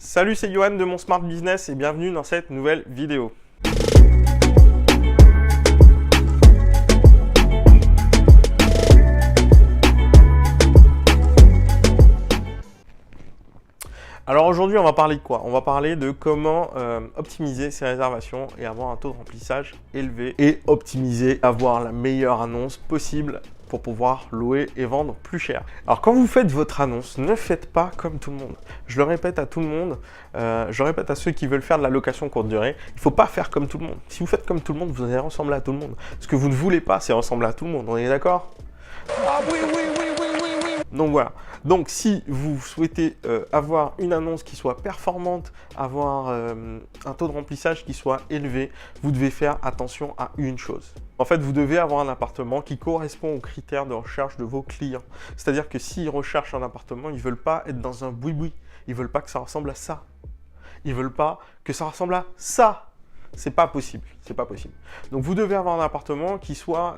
Salut, c'est Johan de Mon Smart Business et bienvenue dans cette nouvelle vidéo. Alors aujourd'hui, on va parler de quoi? On va parler de comment optimiser ses réservations et avoir un taux de remplissage élevé et optimiser, avoir la meilleure annonce possible pour pouvoir louer et vendre plus cher. Alors quand vous faites votre annonce, ne faites pas comme tout le monde. Je le répète à tout le monde, je le répète à ceux qui veulent faire de la location courte durée, il ne faut pas faire comme tout le monde. Si vous faites comme tout le monde, vous allez ressembler à tout le monde. Ce que vous ne voulez pas, c'est ressembler à tout le monde, on est d'accord? Ah oui. Donc voilà. Donc si vous souhaitez avoir une annonce qui soit performante, avoir un taux de remplissage qui soit élevé, vous devez faire attention à une chose. En fait, vous devez avoir un appartement qui correspond aux critères de recherche de vos clients. C'est-à-dire que s'ils recherchent un appartement, ils ne veulent pas être dans un boui-boui. Ils ne veulent pas que ça ressemble à ça. Ils ne veulent pas que ça ressemble à ça. C'est pas possible. C'est pas possible. Donc vous devez avoir un appartement qui soit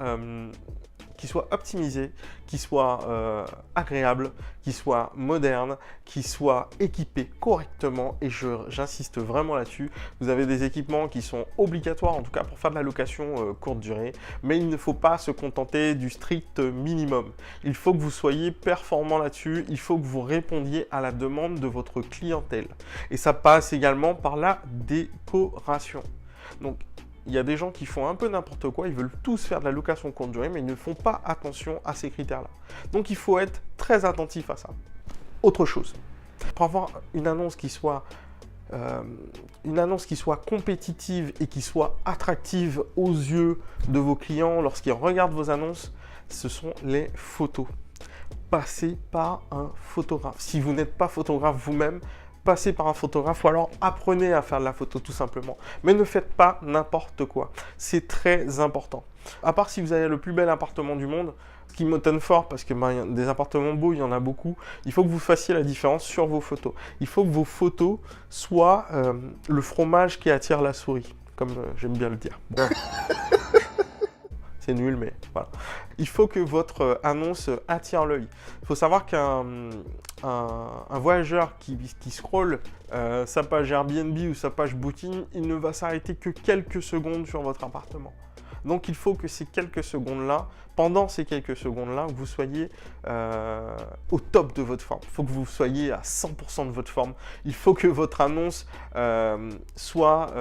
optimisé, qui soit agréable, qui soit moderne, qui soit équipé correctement. Et j'insiste vraiment là-dessus. Vous avez des équipements qui sont obligatoires, en tout cas pour faire de la location courte durée. Mais il ne faut pas se contenter du strict minimum. Il faut que vous soyez performant là-dessus. Il faut que vous répondiez à la demande de votre clientèle. Et ça passe également par la décoration. Donc, il y a des gens qui font un peu n'importe quoi, ils veulent tous faire de la location courte durée, mais ils ne font pas attention à ces critères-là. Donc il faut être très attentif à ça. Autre chose, pour avoir une annonce qui soit compétitive et qui soit attractive aux yeux de vos clients lorsqu'ils regardent vos annonces, ce sont les photos. Passez par un photographe. Si vous n'êtes pas photographe vous-même, passez par un photographe ou alors apprenez à faire de la photo tout simplement. Mais ne faites pas n'importe quoi. C'est très important. À part si vous avez le plus bel appartement du monde, ce qui m'étonne fort parce que des appartements beaux, il y en a beaucoup. Il faut que vous fassiez la différence sur vos photos. Il faut que vos photos soient le fromage qui attire la souris, comme j'aime bien le dire. Bon. C'est nul, mais voilà. Il faut que votre annonce attire l'œil. Il faut savoir qu'un voyageur qui scrolle sa page Airbnb ou sa page Booking, il ne va s'arrêter que quelques secondes sur votre appartement. Donc il faut que ces quelques secondes-là, pendant ces quelques secondes-là, vous soyez au top de votre forme. Il faut que vous soyez à 100% de votre forme. Il faut que votre annonce soit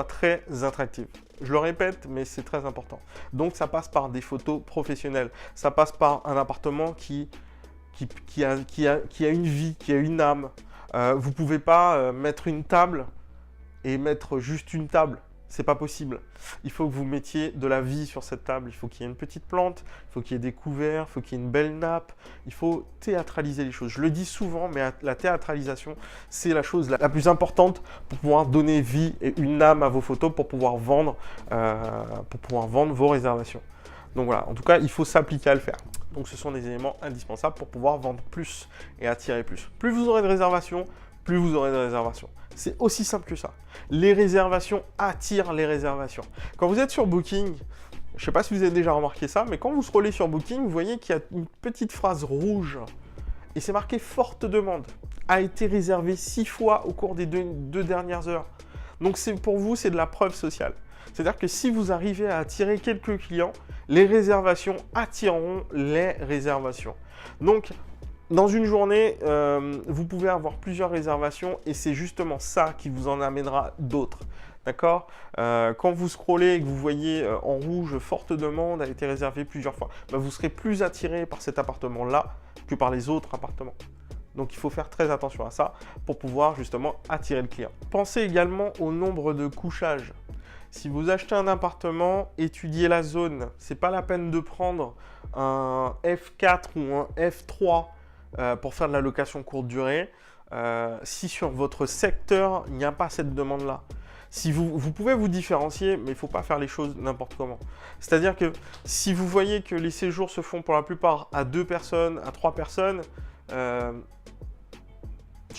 très attractive. Je le répète, mais c'est très important. Donc ça passe par des photos professionnelles. Ça passe par un appartement qui a une vie, qui a une âme. Vous ne pouvez pas mettre une table et mettre juste une table. C'est pas possible. Il faut que vous mettiez de la vie sur cette table. Il faut qu'il y ait une petite plante, il faut qu'il y ait des couverts, il faut qu'il y ait une belle nappe. Il faut théâtraliser les choses. Je le dis souvent, mais la théâtralisation, c'est la chose la plus importante pour pouvoir donner vie et une âme à vos photos, pour pouvoir vendre vos réservations. Donc voilà, en tout cas, il faut s'appliquer à le faire. Donc ce sont des éléments indispensables pour pouvoir vendre plus et attirer plus. Plus vous aurez de réservations, plus vous aurez de réservations. C'est aussi simple que ça. Les réservations attirent les réservations. Quand vous êtes sur Booking, je ne sais pas si vous avez déjà remarqué ça, mais quand vous scrollez sur Booking, vous voyez qu'il y a une petite phrase rouge et c'est marqué « Forte demande ». A été réservé 6 fois au cours des deux dernières heures. Donc pour vous, c'est de la preuve sociale. C'est-à-dire que si vous arrivez à attirer quelques clients, les réservations attireront les réservations. Donc, dans une journée, vous pouvez avoir plusieurs réservations et c'est justement ça qui vous en amènera d'autres. D'accord? Quand vous scrollez et que vous voyez en rouge « Forte demande a été réservée plusieurs fois », vous serez plus attiré par cet appartement-là que par les autres appartements. Donc, il faut faire très attention à ça pour pouvoir justement attirer le client. Pensez également au nombre de couchages. Si vous achetez un appartement, étudiez la zone. Ce n'est pas la peine de prendre un F4 ou un F3 pour faire de la location courte durée si sur votre secteur, il n'y a pas cette demande-là. Si vous pouvez vous différencier, mais il ne faut pas faire les choses n'importe comment. C'est-à-dire que si vous voyez que les séjours se font pour la plupart à 2 personnes, à 3 personnes, je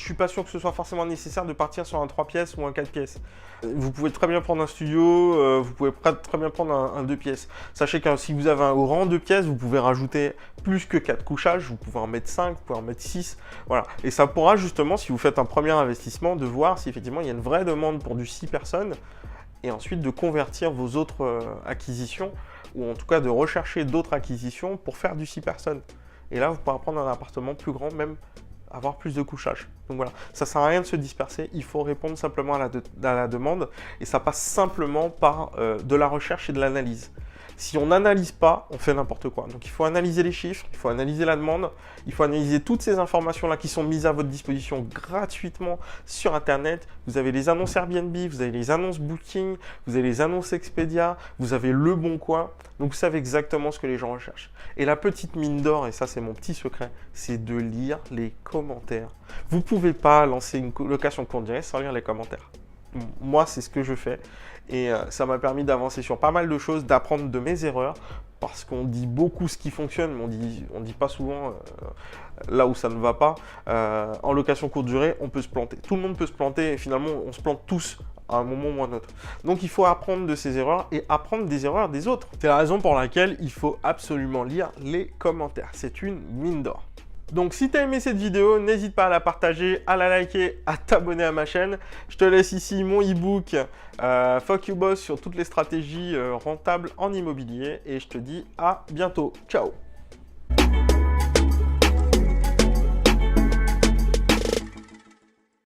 suis pas sûr que ce soit forcément nécessaire de partir sur un 3 pièces ou un 4 pièces. Vous pouvez très bien prendre un studio, vous pouvez très bien prendre un 2 pièces. Sachez que si vous avez un grand 2 pièces, vous pouvez rajouter plus que 4 couchages, vous pouvez en mettre 5, vous pouvez en mettre 6, voilà. Et ça pourra justement, si vous faites un premier investissement, de voir si effectivement il y a une vraie demande pour du 6 personnes, et ensuite de convertir vos autres acquisitions, ou en tout cas de rechercher d'autres acquisitions pour faire du 6 personnes. Et là, vous pourrez prendre un appartement plus grand, même avoir plus de couchage. Donc voilà, ça sert à rien de se disperser, il faut répondre simplement à la demande, et ça passe simplement par de la recherche et de l'analyse. Si on n'analyse pas, on fait n'importe quoi. Donc il faut analyser les chiffres, il faut analyser la demande, il faut analyser toutes ces informations-là qui sont mises à votre disposition gratuitement sur Internet. Vous avez les annonces Airbnb, vous avez les annonces Booking, vous avez les annonces Expedia, vous avez Le Bon Coin. Donc vous savez exactement ce que les gens recherchent. Et la petite mine d'or, et ça c'est mon petit secret, c'est de lire les commentaires. Vous ne pouvez pas lancer une location courte durée sans lire les commentaires. Moi, c'est ce que je fais. Et ça m'a permis d'avancer sur pas mal de choses, d'apprendre de mes erreurs, parce qu'on dit beaucoup ce qui fonctionne, mais on dit pas souvent là où ça ne va pas. En location courte durée, on peut se planter. Tout le monde peut se planter, et finalement, on se plante tous à un moment ou à un autre. Donc, il faut apprendre de ses erreurs et apprendre des erreurs des autres. C'est la raison pour laquelle il faut absolument lire les commentaires. C'est une mine d'or. Donc si tu as aimé cette vidéo, n'hésite pas à la partager, à la liker, à t'abonner à ma chaîne. Je te laisse ici mon e-book Fuck You Boss sur toutes les stratégies rentables en immobilier et je te dis à bientôt. Ciao.